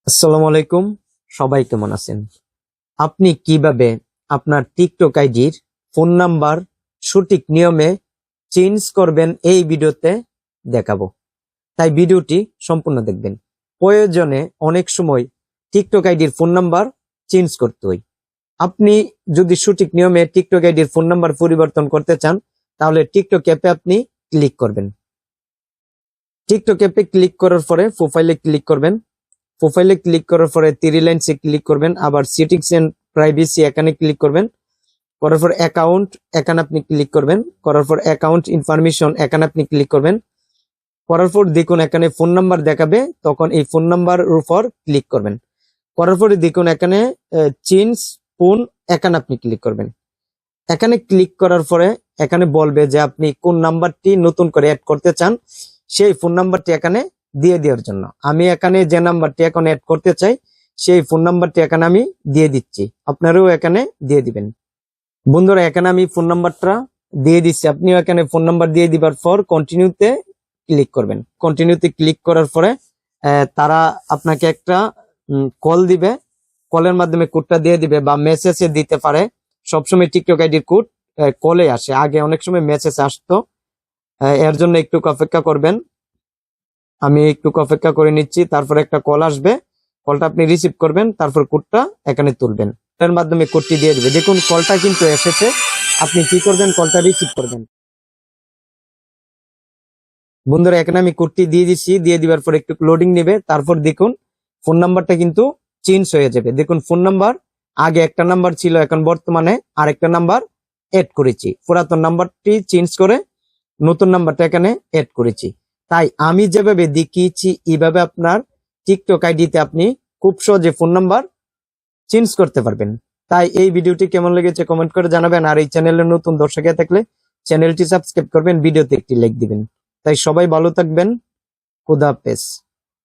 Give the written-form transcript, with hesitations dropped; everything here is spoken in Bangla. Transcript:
আসসালামু আলাইকুম। সবাই কেমন আছেন? আপনি কিভাবে আপনার টিকটক আইডির ফোন নাম্বার সঠিক নিয়মে চেঞ্জ করবেন এই ভিডিওতে দেখাবো। তাই ভিডিওটি সম্পূর্ণ দেখবেন। প্রয়োজনে অনেক সময় টিকটক আইডির ফোন নাম্বার চেঞ্জ করতে হয়। আপনি যদি সঠিক নিয়মে টিকটক আইডির ফোন নাম্বার পরিবর্তন করতে চান তাহলে টিকটক অ্যাপে আপনি ক্লিক করবেন। টিকটক অ্যাপে ক্লিক করার পরে প্রোফাইলে ক্লিক করবেন। প্রোফাইলে ক্লিক করার পরে থ্রি লাইনসে ক্লিক করবেন, আবার সেটিংস এন্ড প্রাইভেসি এখানে ক্লিক করবেন। করার পর অ্যাকাউন্ট এখানে আপনি ক্লিক করবেন। করার পর অ্যাকাউন্ট ইনফরমেশন এখানে আপনি ক্লিক করবেন। করার পর দেখুন এখানে ফোন নাম্বার দেখাবে, তখন এই ফোন নাম্বার উপর ক্লিক করবেন। করার পরে দেখুন এখানে চেঞ্জ ফোন এখানে আপনি ক্লিক করবেন। এখানে ক্লিক করার পরে এখানে বলবে যে আপনি কোন নাম্বারটি নতুন করে অ্যাড করতে চান, সেই ফোন নাম্বারটি এখানে দিয়ে দেওয়ার জন্য আমি এখানে যে নাম্বারটি এখন অ্যাড করতে চাই সেই ফোন নাম্বারটি এখানে আমি দিয়ে দিচ্ছি। আপনারাও এখানে দিয়ে দিবেন। বন্ধুরা, এখানে আমি ফোন নাম্বারটা দিয়ে দিচ্ছি। আপনিও এখানে ফোন নাম্বার দিয়ে দিবার পর কন্টিনিউতে ক্লিক করবেন। কন্টিনিউতে ক্লিক করার পরে তারা আপনাকে একটা কল দিবে। কলের মাধ্যমে কোডটা দিয়ে দিবে বা মেসেজে দিতে পারে। সবসময় টিকটক আইডির কোড কলে আসে, আগে অনেক সময় মেসেজ আসতো। এর জন্য একটু অপেক্ষা করবেন। আমি একটু অপেক্ষা করে নিচ্ছি। তারপর একটা কল আসবে, কলটা আপনি রিসিভ করবেন, তারপর কোডটা এখানে তুলবেন। এর মাধ্যমে কোডটি দিয়ে দিবে। দেখুন কলটা কিন্তু এসেছে। আপনি কি করবেন? কলটা রিসিভ করবেন। বন্ধুরা, এখানে আমি কোডটি দিয়ে দিচ্ছি। দিয়ে দিবার পর একটু লোডিং নেবে। তারপর দেখুন ফোন নাম্বারটা কিন্তু চেঞ্জ হয়ে যাবে। দেখুন ফোন নাম্বার আগে একটা নাম্বার ছিল, এখন বর্তমানে আরেকটা নাম্বার এড করেছি। পুরাতন নাম্বারটি চেঞ্জ করে নতুন নাম্বারটা এখানে এড করেছি। তাই আমি যেভাবে দেখিয়েছি এইভাবে আপনার টিকটক আইডিতে আপনি খুব সহজে ফোন নাম্বার চেঞ্জ করতে পারবেন। তাই এই ভিডিওটি কেমন লেগেছে কমেন্ট করে জানাবেন। আর এই চ্যানেলের নতুন দর্শক হয়ে থাকলে চ্যানেলটি সাবস্ক্রাইব করবেন, ভিডিওতে একটি লাইক দিবেন। তাই সবাই ভালো থাকবেন। খুদা হাফেজ।